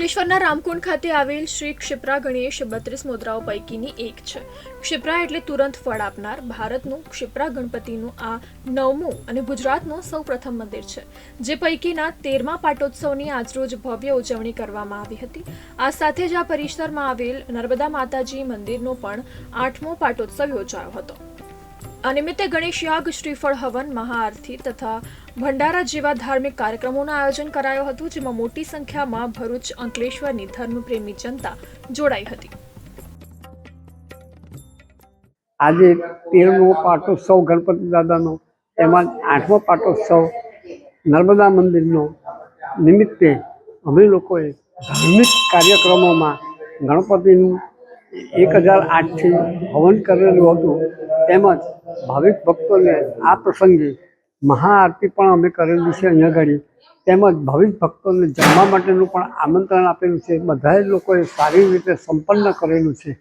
અંકલેશ્વરના રામકુંડ ખાતે આવેલ શ્રી ક્ષિપ્રા ગણેશ 32 મુદ્રાઓ પૈકીની એક છે। ક્ષિપ્રા એટલે તુરંત ફળ આપનાર। ભારતનું ક્ષિપ્રા ગણપતિનું આ 9મું અને ગુજરાતનું સૌપ્રથમ મંદિર છે, જે પૈકીના 13મા પાટોત્સવની આજરોજ ભવ્ય ઉજવણી કરવામાં આવી હતી। આ સાથે જ આ પરિસરમાં આવેલ નર્મદા માતાજી મંદિરનો પણ 8મો પાટોત્સવ યોજાયો હતો। આ નિમિત્તે ગણેશ યાગ, શ્રીફળ હવન, મહાઆરતી તથા ભંડારા જેવા ધાર્મિક કાર્યક્રમોનું આયોજન કરાયું હતું, જેમાં મોટી સંખ્યામાં ભરૂચ, અંકલેશ્વરની ધર્મપ્રેમી જનતા જોડાઈ હતી। આજે 13મો પાટોત્સવ ગણપતિ દાદાનો, એમાં 8મો પાટોત્સવ નર્મદા મંદિરનો નિમિત્તે અમે લોકોએ ધાર્મિક કાર્યક્રમોમાં ગણપતિનું 1008થી હવન કરેલું હતું, તેમજ ભાવિક ભક્તોને આ પ્રસંગે મહાઆરતી પણ અમે કરેલી છે અહીંયા આગળ, તેમજ ભાવિક ભક્તોને જમવા માટેનું પણ આમંત્રણ આપેલું છે। બધા લોકોએ સારી રીતે સંપન્ન કરેલું છે।